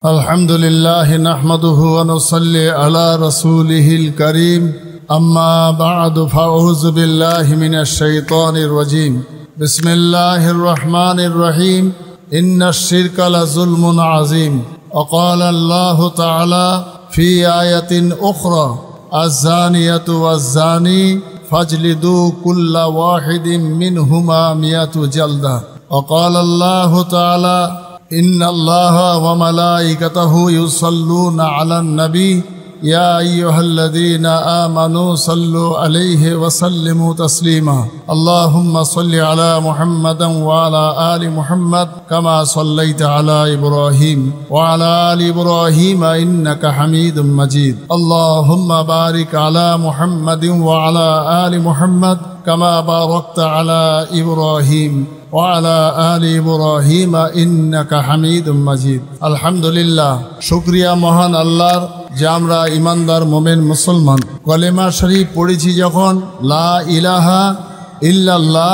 अल्हम्दुलिल्लाह नहमदुहु व नुसल्ली अला रसूलिहिल करीम अम्मा बअद फअऊज़ु बिल्लाहि मिनश शैतानिर रजीम बिस्मिल्लाहिर रहमानिर रहीम इन्नश शिरका लज़ुल्मुन अज़ीम व क़ाला अल्लाहु तआला फ़ी आयतिन उख़रा अज़्ज़ानियतु वज़्ज़ानी फजलिदू कुल्ला वाहिदिम मिनहुमा मियतु जल्दा व क़ाला अल्लाहु तआला इन्नल्लाह व मलाइकतहु युसल्लूना अलन नबी या अय्युहल्लज़ीना आमनू सल्लु अलैहि व सल्लिमू तस्लीमा अल्लाहुम्मा सल्लि अला मुहम्मदin व अला आलि मुहम्मद कमा सल्लैता अला इब्राहीम व अला आलि इब्राहीम इन्नका हमीदुम मजीद अल्लाहुम्मा बारिक अला मुहम्मदिन व अला आलि मुहम्मद कमा बारकता अला इब्राहीम ওয়ালা আলি ইব্রাহিম ইন্নাকা হামিদুম মাজিদ। আলহামদুলিল্লাহ, শুকরিয়া মহান আল্লাহর যে আমরা ইমানদার মোমেন মুসলমান। কলেমা শরীফ পড়েছি যখন, লা ইলাহা ইল্লাল্লাহ,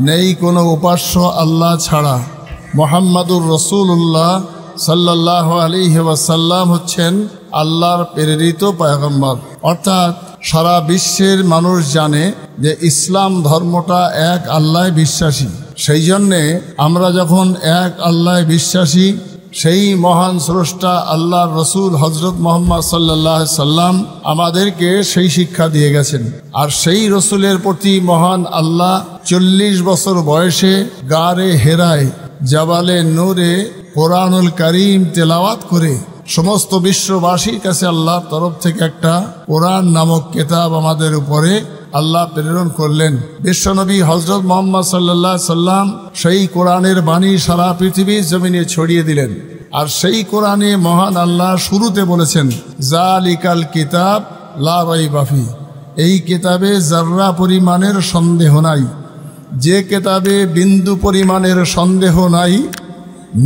নেই কোনো উপাস্য আল্লাহ ছাড়া, মুহাম্মাদুর রাসূলুল্লাহ সাল্লাল্লাহু আলাইহি ওয়াসাল্লাম হচ্ছেন আল্লাহর প্রেরিত পয়গম্বর। অর্থাৎ সারা বিশ্বের মানুষ জানে যে ইসলাম ধর্মটা এক আল্লাহ বিশ্বাসী। সেই জন্যে আমরা যখন এক আল্লাহ বিশ্বাসী, সেই মহান স্রষ্টা আল্লাহর রসুল হজরত মুহাম্মদ সাল্লাল্লাহু আলাইহি সাল্লাম আমাদেরকে সেই শিক্ষা দিয়ে গেছেন। আর সেই রসুলের প্রতি মহান আল্লাহ 40 বছর বয়সে গারে হেরায় জাবালে নূরে কোরআনুল কারীম তেলাওয়াত করে সমস্ত বিশ্ববাসীর কাছে আল্লাহর তরফ থেকে একটা কোরআন নামক কিতাব আমাদের উপরে আল্লাহ প্রেরণ করলেন। বিশ্বনবী হযরত মুহাম্মদ সাল্লাল্লাহু আলাইহি সাল্লাম সেই কোরআনের বাণী সারা পৃথিবীর জমিনে ছড়িয়ে দিলেন। আর সেই কোরআনে মহান আল্লাহ শুরুতে বলেছেন, জালিকাল কিতাব লা রাইবা ফি, এই কিতাবে যাররা পরিমাণের সন্দেহ নাই। যে কিতাবে বিন্দু পরিমাণের সন্দেহ নাই,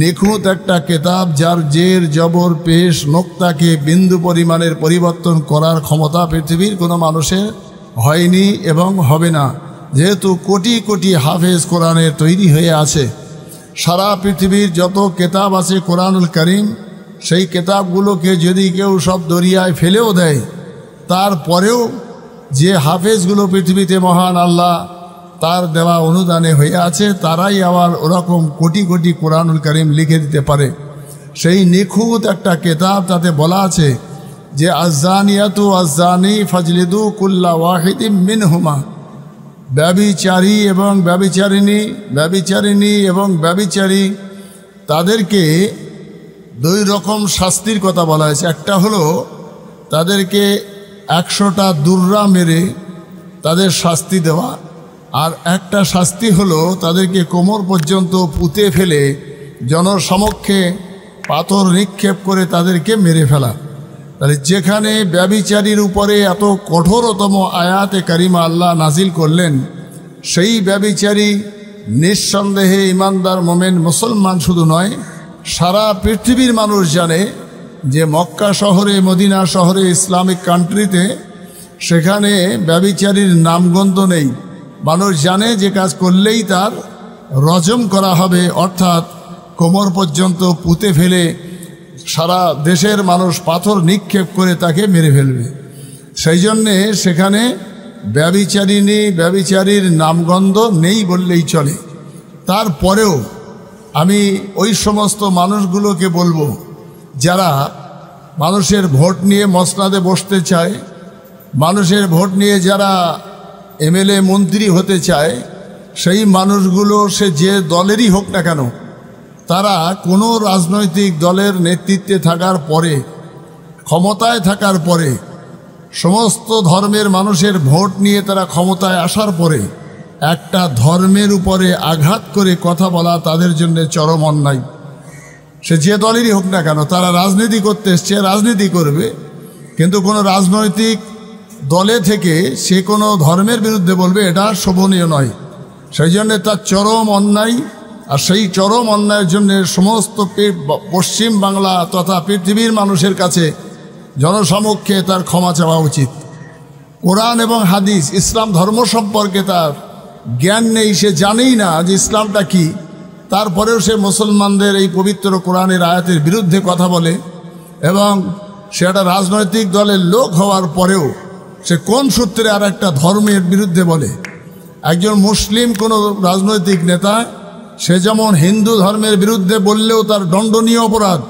নিখুঁত একটা কিতাব, যার জের জবর পেশ নোক্তাকে বিন্দু পরিমাণের পরিবর্তন করার ক্ষমতা পৃথিবীর কোনো মানুষের হয়নি এবং হবে না। যেহেতু কোটি কোটি হাফেজ কোরআনের তৈরি হয়ে আছে, সারা পৃথিবীর যত কিতাব আছে কোরআনুল কারীম, সেই কিতাবগুলোকে যদি কেউ সব দরিয়ায় ফেলেও দেয়, তারপরেও যে হাফেজগুলো পৃথিবীতে মহান আল্লাহ তার দেওয়া অনুদানে হয়ে আছে, তারাই আবার ওরকম কোটি কোটি কোরআনুল কারীম লিখে দিতে পারে। সেই নিখুঁত একটা কিতাব, তাতে বলা আছে যে আজ্জানিয়াতু আজ্জানি ফাজলিদু কুল্লা ওয়াহিদিম মিনহুমা, ব্যভিচারী এবং ব্যভিচারিণী এবং ব্যভিচারী, তাদেরকে 2 রকম শাস্তির কথা বলা হয়েছে। একটা হলো তাদেরকে 100টা দুর্রা মেরে তাদের শাস্তি দেওয়া, আর একটা শাস্তি হলো তাদেরকে কোমর পর্যন্ত পুঁতে ফেলে জনসমক্ষে পাথর নিক্ষেপ করে তাদেরকে মেরে ফেলা। তাহলে যেখানে ব্যভিচারীর উপরে এত কঠোরতম আয়াতে কারিমা আল্লাহ নাজিল করলেন, সেই ব্যভিচারী নিঃসন্দেহে ইমানদার মোমেন মুসলমান শুধু নয়, সারা পৃথিবীর মানুষ জানে যে মক্কা শহরে, মদিনা শহরে, ইসলামিক কান্ট্রিতে, সেখানে ব্যভিচারীর নামগন্ধ নেই। মানুষ জানে যে কাজ করলেই তার রজম করা হবে, অর্থাৎ কোমর পর্যন্ত পুঁতে ফেলে সারা দেশের মানুষ পাথর নিক্ষেপ করে তাকে মেরে ফেলবে। সেই জন্যে সেখানে ব্যভিচারীর নামগন্ধ নেই বললেই চলে। তারপরেও আমি ওই সমস্ত মানুষগুলোকে বলবো, যারা মানুষের ভোট নিয়ে মসনাদে বসতে চায়, মানুষের ভোট নিয়ে যারা এমএলএ মন্ত্রী হতে চায়, সেই মানুষগুলো সে যে দলেরই হোক না কেন, তারা কোনো রাজনৈতিক দলের নেতৃত্বে থাকার পরে, ক্ষমতায় থাকার পরে, সমস্ত ধর্মের মানুষের ভোট নিয়ে তারা ক্ষমতায় আসার পরে একটা ধর্মের উপরে আঘাত করে কথা বলা তাদের জন্য চরম অন্যায়। সে যে দলেরই হোক না কেন, তারা রাজনীতি করতে এসছে, রাজনীতি করবে, কিন্তু কোনো রাজনৈতিক দলে থেকে সে কোনো ধর্মের বিরুদ্ধে বলবে, এটা শোভনীয় নয়। সেই জন্যে তার চরম অন্যায়। আর সেই চরম অন্যায়ের জন্য সমস্ত পশ্চিম বাংলা তথা পৃথিবীর মানুষের কাছে জনসমক্ষে তার ক্ষমা চাওয়া উচিত। কোরআন এবং হাদিস, ইসলাম ধর্ম সম্পর্কে তার জ্ঞান নেই, সে জানেই না যে ইসলামটা কি। তারপরেও সে মুসলমানদের এই পবিত্র কোরআনের আয়াতের বিরুদ্ধে কথা বলে, এবং সে একটা রাজনৈতিক দলের লোক হওয়ার পরেও সে কোন সূত্রে আর একটা ধর্মের বিরুদ্ধে বলে। একজন মুসলিম কোনো রাজনৈতিক নেতা সে যেমন হিন্দু ধর্মের বিরুদ্ধে বললেও তার দণ্ডনীয় অপরাধ,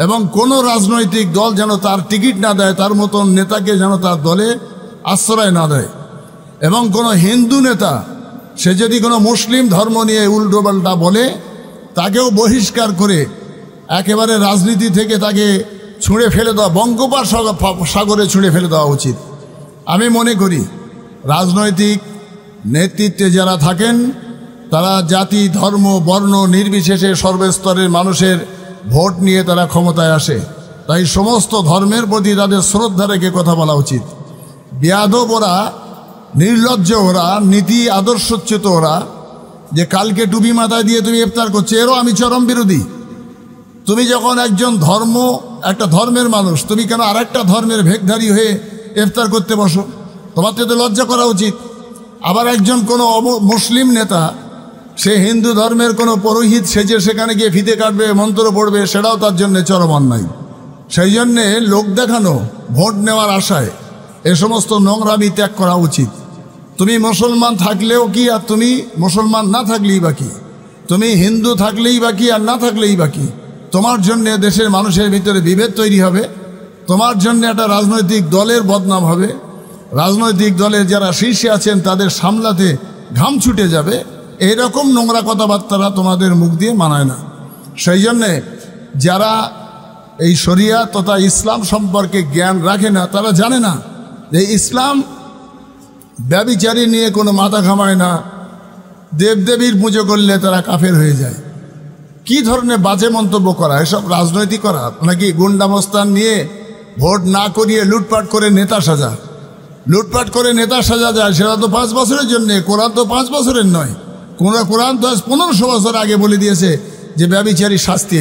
এবং কোনো রাজনৈতিক দল যেন তার টিকিট না দেয়, তার মতন নেতাকে যেন তার দলে আশ্রয় না দেয়। এবং কোনো হিন্দু নেতা সে যদি কোনো মুসলিম ধর্ম নিয়ে উল্টোপাল্টা বলে তাকেও বহিষ্কার করে একেবারে রাজনীতি থেকে তাকে ছুঁড়ে ফেলে দেওয়া, বঙ্গোপসাগরে ছুঁড়ে ফেলে দেওয়া উচিত। আমি মনে করি রাজনৈতিক নেতৃত্বে যারা থাকেন তারা জাতি ধর্ম বর্ণ নির্বিশেষে সর্বস্তরের মানুষের ভোট নিয়ে তারা ক্ষমতায় আসে, তাই সমস্ত ধর্মের প্রতি তাদের শ্রদ্ধা রেখে কথা বলা উচিত। বেয়াদব ওরা, নির্লজ্জ ওরা, নীতি আদর্শচ্যুত ওরা, যে কালকে টুপি মাথায় দিয়ে তুমি ইফতার করছো, এরও আমি চরম বিরোধী। তুমি যখন একজন একটা ধর্মের মানুষ, তুমি কেন আর একটা ধর্মের ভেকধারী হয়ে ইফতার করতে বসো? তোমার তো লজ্জা করা উচিত। আবার একজন কোনো মুসলিম নেতা সে হিন্দু ধর্মের কোনো পুরোহিত সেজে সেখানে গিয়ে ফিতে কাটবে, মন্ত্র পড়বে, সেটাও তার জন্য চরম অন্যায়। সেই জন্যে লোক দেখানো, ভোট নেওয়ার আশায় এ সমস্ত নোংরামি ত্যাগ করা উচিত। তুমি মুসলমান থাকলেও কি, আর তুমি মুসলমান না থাকলেই বাকি, তুমি হিন্দু থাকলেই বাকি আর না থাকলেই বাকি, তোমার জন্যে দেশের মানুষের ভিতরে বিভেদ তৈরি হবে, তোমার জন্য একটা রাজনৈতিক দলের বদনাম হবে, রাজনৈতিক দলের যারা শীর্ষে আছেন তাদের সামলাতে ঘাম ছুটে যাবে। এইরকম নোংরা কথাবার্তারা তোমাদের মুখ দিয়ে মানায় না। সেই জন্যে যারা এই শরিয়া তথা ইসলাম সম্পর্কে জ্ঞান রাখে না, তারা জানে না যে ইসলাম ব্যভিচারী নিয়ে কোনো মাথা ঘামায় না, দেবদেবীর পুজো করলে তারা কাফের হয়ে যায়। কি ধরনের বাজে মন্তব্য করা, এসব রাজনৈতিক করা নাকি? গুন্ডামস্তান নিয়ে ভোট না করিয়ে লুটপাট করে নেতা সাজা, লুটপাট করে নেতা সাজা যায়, সেটা তো 5 বছরের জন্যে। কোরআন তো 5 বছরের নয়, কোরআন তো 1500 বছর আগে বলে দিয়েছে যে ব্যভিচারী শাস্তি।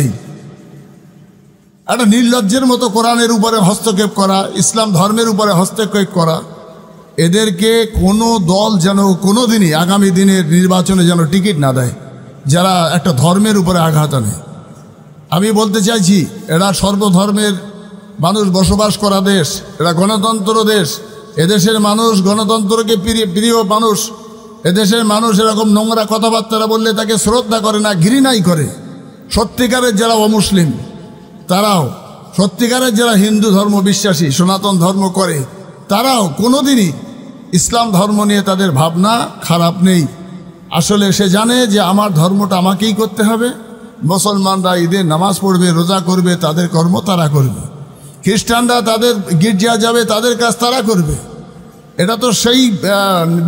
একটা নির্লজ্জের মতো কোরআনের উপরে হস্তক্ষেপ করা, ইসলাম ধর্মের উপরে হস্তক্ষেপ করা, এদেরকে কোনো দল যেন কোনো দিনই আগামী দিনের নির্বাচনে যেন টিকিট না দেয় যারা একটা ধর্মের উপরে আঘাত আনে। আমি বলতে চাইছি, এরা সর্বধর্মের মানুষ বসবাস করা দেশ, এরা গণতন্ত্র দেশ। এদেশের মানুষ গণতন্ত্রকে প্রিয় মানুষ। এদেশের মানুষ এরকম নোংরা কথাবার্তা বললে তাকে শ্রদ্ধা করে না, ঘৃণাই করে। সত্যিকারের যারা অমুসলিম তারাও, সত্যিকারের যারা হিন্দু ধর্ম বিশ্বাসী, সনাতন ধর্ম করে, তারাও কোনোদিনই ইসলাম ধর্ম নিয়ে তাদের ভাবনা খারাপ নেই। আসলে সে জানে যে আমার ধর্মটা আমাকেই করতে হবে। মুসলমানরা ঈদের নামাজ পড়বে, রোজা করবে, তাদের কর্ম তারা করবে। খ্রিস্টানরা তাদের গির্জা যাবে, তাদের কাজ তারা করবে। এটা তো সেই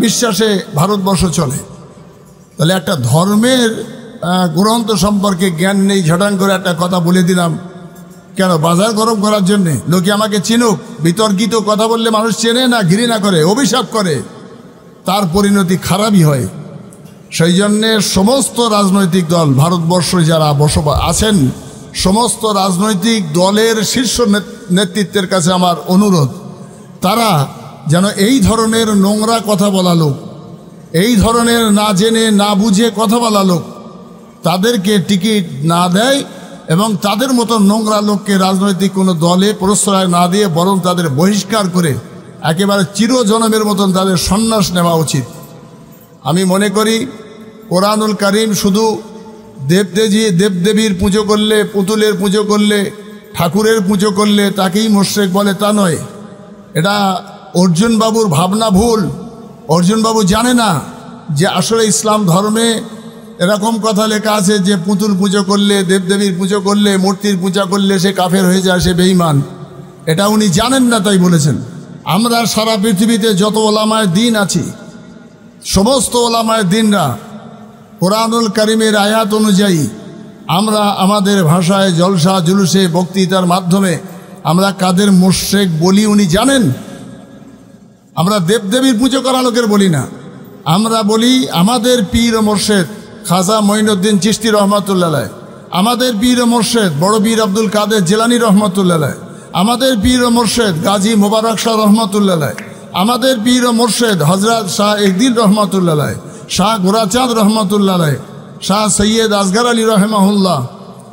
বিশ্বাসে ভারতবর্ষ চলে। তাহলে একটা ধর্মের গ্রন্থ সম্পর্কে জ্ঞান নেই, ঝটাং করে একটা কথা বলে দিলাম কেন? বাজার গরম করার জন্যে, লোকে আমাকে চিনুক। বিতর্কিত কথা বললে মানুষ চেনে না, ঘৃণা করে, অভিশাপ করে, তার পরিণতি খারাপই হয়। সেই জন্যে সমস্ত রাজনৈতিক দল ভারতবর্ষে যারা বসবাস আছেন, সমস্ত রাজনৈতিক দলের শীর্ষ নেতৃত্বের কাছে আমার অনুরোধ, তারা যেন এই ধরনের নোংরা কথা বলা লোক, এই ধরনের না জেনে না বুঝে কথা বলা লোক, তাদেরকে টিকিট না দেয় এবং তাদের মতো নোংরা লোককে রাজনৈতিক কোনো দলে প্রশ্রয় না দিয়ে বরং তাদের বহিষ্কার করে একেবারে চিরজনমের মতন তাদের সন্ন্যাস নেওয়া উচিত। আমি মনে করি কোরআনুল কারীম শুধু দেবদেবীর পুজো করলে, পুতুলের পুজো করলে, ঠাকুরের পুজো করলে তাকেই মুশরিক বলে তা নয়। এটা অর্জুন বাবুর ভাবনা ভুল। অর্জুন বাবু জানে না যে আসলে ইসলাম ধর্মে এরকম কথা লেখা আছে যে পুতুল পুজো করলে, দেবদেবীর পুজো করলে, মূর্তির পূজা করলে সে কাফের হয়ে যায়, সে বেঈমান। এটা উনি জানেন না, তাই বলেছেন। আমরা সারা পৃথিবীতে যত ওলামায়ে দ্বীন আছি, সমস্ত ওলামায়ে দ্বীনরা কোরআনুল কারীমের আয়াত অনুযায়ী আমরা আমাদের ভাষায় জলসা জুলুসে বক্তৃতার মাধ্যমে আমরা কাদের মুশরিক বলি উনি জানেন। আমরা দেবদেবীর পুজো করা লোকের বলি না, আমরা বলি আমাদের পীর ও মুর্শিদ খাজা মঈনুদ্দিন চিশতি রহমাতুল্লাহ আলাইহ, আমাদের পীর ও মুর্শিদ বড় পীর আব্দুল কাদের জিলানী রহমাতুল্লাহ আলাইহ, আমাদের পীর ও মুর্শিদ গাজী মোবারক শাহ রহমাতুল্লাহ আলাইহ, আমাদের পীর ও মুর্শিদ হযরত শাহ একদিন রহমাতুল্লাহ আলাইহ, শাহ গোরাচাঁদ রহমাতুল্লাহ আলাইহ, শাহ সৈয়দ আসগর আলী রহমাহুল্লাহ,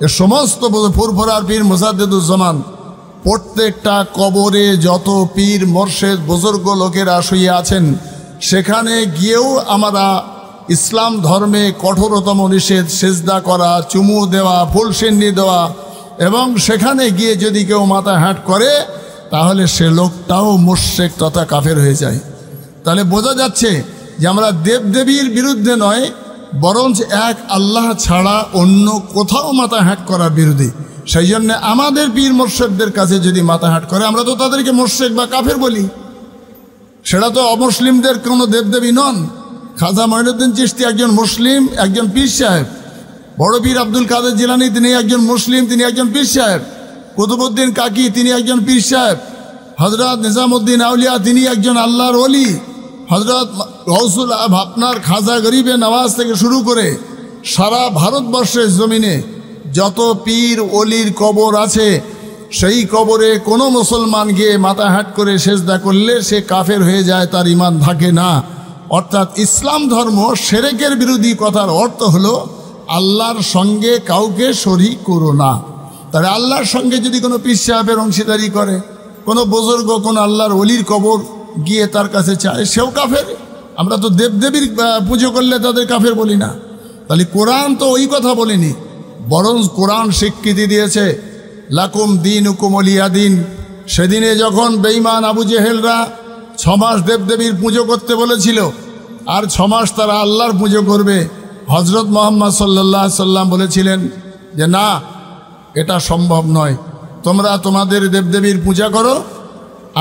এ সমস্ত ফুরফুরার পীর মুজাদ্দিদুজ্জামান, প্রত্যেকটা কবরে যত পীর মোর্শেদ বুজুর্গ লোকেরা শুয়ে আছেন, সেখানে গিয়েও আমরা ইসলাম ধর্মে কঠোরতম নিষেধ সেজদা করা, চুমু দেওয়া, ফুলসিন্নি দেওয়া, এবং সেখানে গিয়ে যদি কেউ মাথা হ্যাট করে তাহলে সে লোকটাও মুশরিক তথা কাফের হয়ে যায়। তাহলে বোঝা যাচ্ছে যে আমরা দেবদেবীর বিরুদ্ধে নয়, বরঞ্চ এক আল্লাহ ছাড়া অন্য কোথাও মাথা হ্যাট করার বিরোধী। সেই জন্য আমাদের পীর মোর্শেদদের কাছে যদি মাথা হ্যাট করে, আমরা তো তাদেরকে মুশরিক বা কাফের বলি। সেটা তো অমুসলিমদের কোনো দেবদেবী নন। খাজা মঈনুদ্দিন চিশতি একজন মুসলিম, একজন পীর সাহেব। বড় পীর আব্দুল কাদের জিলানী তিনি একজন মুসলিম, তিনি একজন পীর সাহেব। কুতুবউদ্দিন কাকি তিনি একজন পীর সাহেব। হযরত নিজামউদ্দিন আউলিয়া তিনি একজন আল্লাহর ওলি। হযরত গৌসুল আপনার খাজা গরিবে নওয়াজ থেকে শুরু করে সারা ভারতবর্ষের জমিনে যত পীর ওলির কবর আছে, সেই কবরে কোনো মুসলমান গিয়ে মাথা হ্যাট করে সেজদা করলে সে কাফের হয়ে যায়, তার ঈমান থাকে না। অর্থাৎ ইসলাম ধর্ম শিরকের বিরোধী কথার অর্থ হলো আল্লাহর সঙ্গে কাউকে শরীক করো না। তাহলে আল্লাহর সঙ্গে যদি কোনো পীর সাহেবের অংশীদারি করে, কোনো বুজুর্গ কোনো আল্লাহর ওলির কবর গিয়ে তার কাছে চায়, সেও কাফের। আমরা তো দেবদেবীর পুজো করলে তাদের কাফের বলি না। তাহলে কোরআন তো ওই কথা বলেনি, বরং কোরআন স্বীকৃতি দিয়েছে লাকুম দীনুকুম ওলিয়া দিন। সেদিনে যখন বেঈমান আবু জেহেলরা 6 মাস দেবদেবীর পুজো করতে বলেছিল, আর 6 মাস তারা আল্লাহর পুজো করবে, হজরত মুহাম্মদ সাল্লাল্লাহু আলাইহি সাল্লাম বলেছিলেন যে না, এটা সম্ভব নয়। তোমরা তোমাদের দেবদেবীর পূজা করো,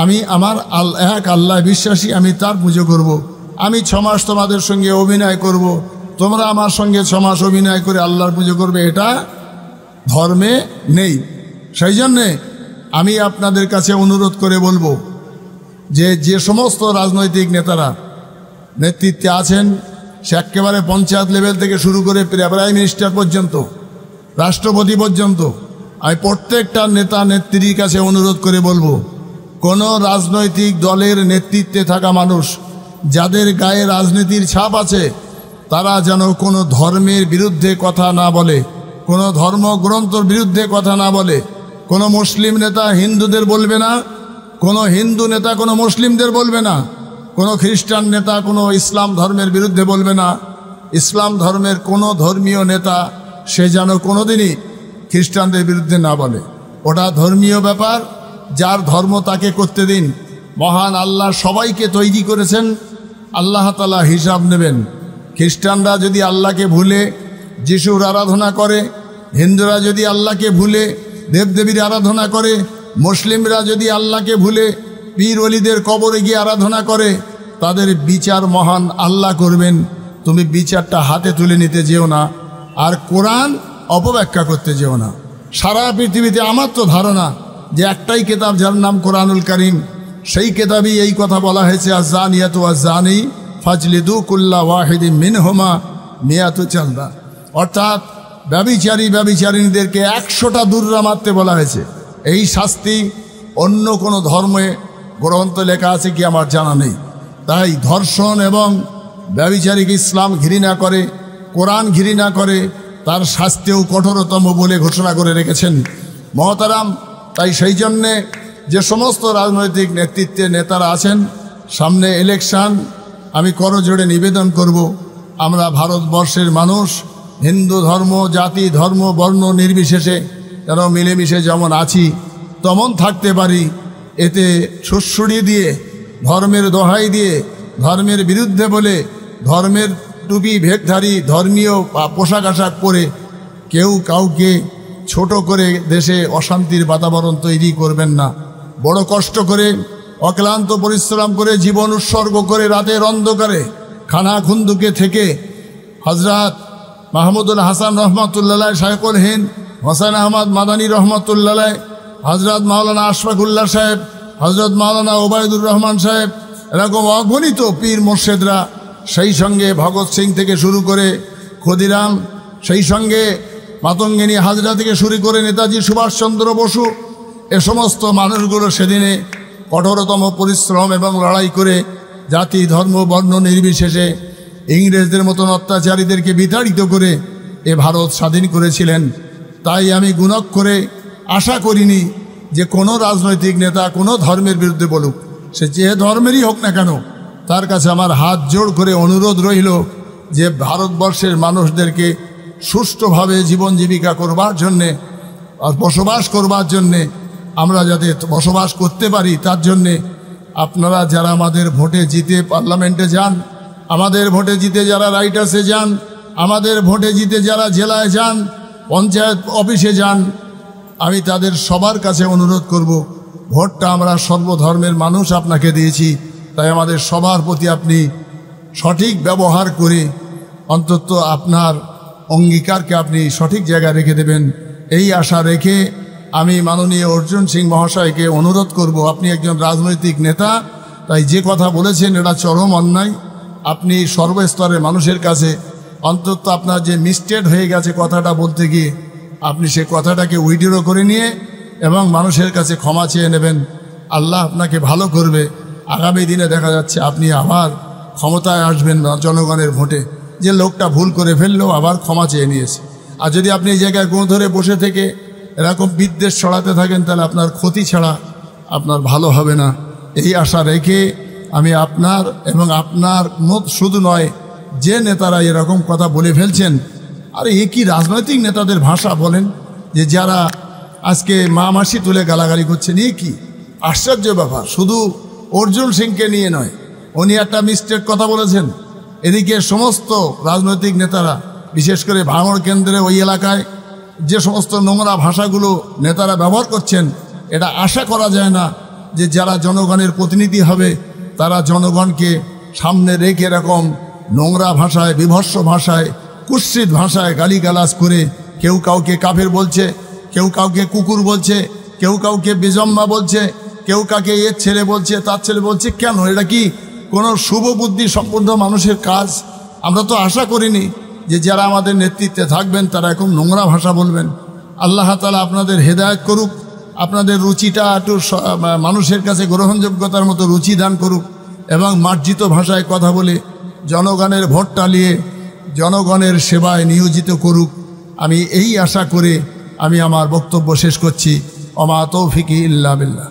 আমি আমার এক আল্লাহ বিশ্বাসী, আমি তার পুজো করব। আমি 6 মাস তোমাদের সঙ্গে অভিনয় করব, তোমরা আমার সঙ্গে 6 মাস অভিনয় করে আল্লাহর পুজো করবে, এটা ধর্মে নেই। সেই জন্যে আমি আপনাদের কাছে অনুরোধ করে বলবো যে যে সমস্ত রাজনৈতিক নেতারা নেতৃত্বে আছেন, সে একেবারে পঞ্চায়েত লেভেল থেকে শুরু করে প্রাইম মিনিস্টার পর্যন্ত, রাষ্ট্রপতি পর্যন্ত, আমি প্রত্যেকটা নেতা নেত্রীর কাছে অনুরোধ করে বলবো, কোনো রাজনৈতিক দলের নেতৃত্বে থাকা মানুষ যাদের গায়ে রাজনীতির ছাপ আছে, তারা যেন কোনো ধর্মের বিরুদ্ধে কথা না বলে, কোনো ধর্মগ্রন্থর বিরুদ্ধে কথা না বলে। কোনো মুসলিম নেতা হিন্দুদের বলবে না, কোনো হিন্দু নেতা কোনো মুসলিমদের বলবে না, কোনো খ্রিস্টান নেতা কোনো ইসলাম ধর্মের বিরুদ্ধে বলবে না। ইসলাম ধর্মের কোনো ধর্মীয় নেতা সে যেন কোনোদিনই খ্রিস্টানদের বিরুদ্ধে না বলে। ওটা ধর্মীয় ব্যাপার, যার ধর্ম তাকে করতে দিন। মহান আল্লাহ সবাইকে তৈরি করেছেন, আল্লাহ তাআলা হিসাব নেবেন। খ্রিস্টানরা যদি আল্লাহকে ভুলে যিশুর আরাধনা করে, হিন্দুরা যদি আল্লাহকে ভুলে দেবদেবীর আরাধনা করে, মুসলিমরা যদি আল্লাহকে ভুলে পীর ওলিদের কবরে গিয়ে আরাধনা করে, তাদের বিচার মহান আল্লাহ করবেন। তুমি বিচারটা হাতে তুলে নিতে যেও না, আর কোরআন অপব্যাখ্যা করতে যেও না। সারা পৃথিবীতে আমার তো ধারণা যে একটাই কিতাব যার নাম কোরআনুল কারীম, সেই কিতাবেই এই কথা বলা হয়েছে আয-যানিয়াতু ওয়াজ-যানি ফাজলিদু কুল্লা ওয়াহিদিন মিনহুমা মিয়াতু জালদা। অর্থাৎ ব্যভিচারী ব্যভিচারিণীদেরকে 100টা দুররা মারতে বলা হয়েছে। এই শাস্তি অন্য কোনো ধর্মে গ্রন্থ লেখা আছে কি আমার জানা নেই। তাই ধর্ষণ এবং ব্যভিচারীকে ইসলাম ঘৃণা করে, কোরআন ঘৃণা করে, তার শাস্তিও কঠোরতম বলে ঘোষণা করে রেখেছেন মহতারাম। তাই সেই জন্যে যে সমস্ত রাজনৈতিক নেতৃত্বে নেতারা আছেন, সামনে ইলেকশন, আমি করজোড়ে নিবেদন করব, আমরা ভারতবর্ষের মানুষ হিন্দু ধর্ম, জাতি, ধর্ম, বর্ণ নির্বিশেষে যেন মিলেমিশে যেমন আছি তেমন থাকতে পারি। এতে সুড়সুড়ি দিয়ে, ধর্মের দোহাই দিয়ে, ধর্মের বিরুদ্ধে বলে, ধর্মের টুপি ভেকধারী ধর্মীয় পোশাক আশাক পরে কেউ কাউকে ছোট করে দেশে অশান্তির বাতাবরণ তৈরি করবেন না। বড় কষ্ট করে, অক্লান্ত পরিশ্রম করে, জীবন উৎসর্গ করে, রাতের অন্ধকারে খানা খুন্দুকে থেকে হযরত মাহমুদুল হাসান রহমতুল্লাহ, শায়খুল হিন্দ হোসেন আহমদ মাদানী রহমতুল্লাহ, হযরত মাওলানা আশফাকুল্লাহ সাহেব, হযরত মাওলানা ওবায়দুর রহমান সাহেব, এরকম অগণিত পীর মোর্শেদরা, সেই সঙ্গে ভগৎ সিং থেকে শুরু করে ক্ষুদিরাম, সেই সঙ্গে মাতঙ্গিনী হাজরা থেকে শুরু করে নেতাজি সুভাষচন্দ্র বসু, এ সমস্ত মানুষগুলো সেদিনে কঠোরতম পরিশ্রম এবং লড়াই করে জাতি, ধর্ম, বর্ণ নির্বিশেষে ইংরেজদের মতন অত্যাচারীদেরকে বিতাড়িত করে এ ভারত স্বাধীন করেছিলেন। তাই আমি গুণক করে আশা করিনি যে কোনো রাজনৈতিক নেতা কোনো ধর্মের বিরুদ্ধে বলুক, সে যে ধর্মেরই হোক না কেন। তার কাছে আমার হাত জোড় করে অনুরোধ রইল যে ভারতবর্ষের মানুষদেরকে সুষ্ঠুভাবে জীবন জীবিকা করবার জন্যে আর বসবাস করবার জন্যে, আমরা যাতে বসবাস করতে পারি তার জন্যে আপনারা যারা আমাদের ভোটে জিতে পার্লামেন্টে যান, আমাদের ভোটে জিতে যারা রাইটার্সে যান, আমাদের ভোটে জিতে যারা জেলায় যান, পঞ্চায়েত অফিসে যান, আমি তাদের সবার কাছে অনুরোধ করব, ভোটটা আমরা সর্বধর্মের মানুষ আপনাকে দিয়েছি, তাই আমাদের সবার প্রতি আপনি সঠিক ব্যবহার করে অন্তত আপনার অঙ্গীকারকে আপনি সঠিক জায়গায় রেখে দেবেন, এই আশা রেখে আমি মাননীয় অর্জুন সিং মহাশয়কে অনুরোধ করব, আপনি একজন রাজনৈতিক নেতা, তাই যে কথা বলেছেন এটা চরম অন্যায়। আপনি সর্বস্তরের মানুষের কাছে অন্তত আপনার যে মিস্টেড হয়ে গেছে কথাটা বলতে গিয়ে, আপনি সে কথাটাকে উইথড্র করে নিয়ে এবং মানুষের কাছে ক্ষমা চেয়ে নেবেন। আল্লাহ আপনাকে ভালো করবে। আগামী দিনে দেখা যাচ্ছে আপনি আবার ক্ষমতায় আসবেন জনগণের ভোটে। যে লোকটা ভুল করে ফেললেও আবার ক্ষমা চেয়ে নিয়েছে। আর যদি আপনি এই জায়গায় গোঁ ধরে বসে থেকে এরকম বিদ্বেষ ছড়াতে থাকেন, তাহলে আপনার ক্ষতি ছাড়া আপনার ভালো হবে না। এই আশা রেখে আমি আপনার এবং আপনার মত শুধু নয়, যে নেতারা এরকম কথা বলে ফেলছেন, আরে এ কি রাজনৈতিক নেতাদের ভাষা বলেন, যে যারা আজকে মা মাসি তুলে গালাগালি করছেন, এ কি আশ্চর্য ব্যাপার। শুধু অর্জুন সিংকে নিয়ে নয়, উনি একটা মিস্টেক কথা বলেছেন, এদিকে সমস্ত রাজনৈতিক নেতারা, বিশেষ করে ভাঙড় কেন্দ্রে ওই এলাকায় যে সমস্ত নোংরা ভাষাগুলো নেতারা ব্যবহার করছেন, এটা আশা করা যায় না যে যারা জনগণের প্রতিনিধি হবে তারা জনগণকে সামনে রেখে এরকম নোংরা ভাষায়, বিভৎস ভাষায়, কুৎসিত ভাষায় গালিগালাজ করে কেউ কাউকে কাফের বলছে, কেউ কাউকে কুকুর বলছে, কেউ কাউকে বেজম্মা বলছে, কেউ কাকে এর ছেলে বলছে, তার ছেলে বলছে। কেন? এটা কি কোনো শুভ বুদ্ধি সম্পন্ন মানুষের কাজ? আমরা তো আশা করিনি যে যারা আমাদের নেতৃত্বে থাকবেন তারা এরকম নোংরা ভাষা বলবেন। আল্লাহ তাআলা আপনাদের হেদায়েত করুক, আপনাদের রুচিটা একটু মানুষের কাছে গ্রহণযোগ্যতার মতো রুচি দান করুক এবং মার্জিত ভাষায় কথা বলে জনগণের ভোট টালিয়ে জনগণের সেবায় নিয়োজিত করুক। আমি এই আশা করে আমি আমার বক্তব্য শেষ করছি। ওমা তৌফিকি ইল্লা বিল্লাহ।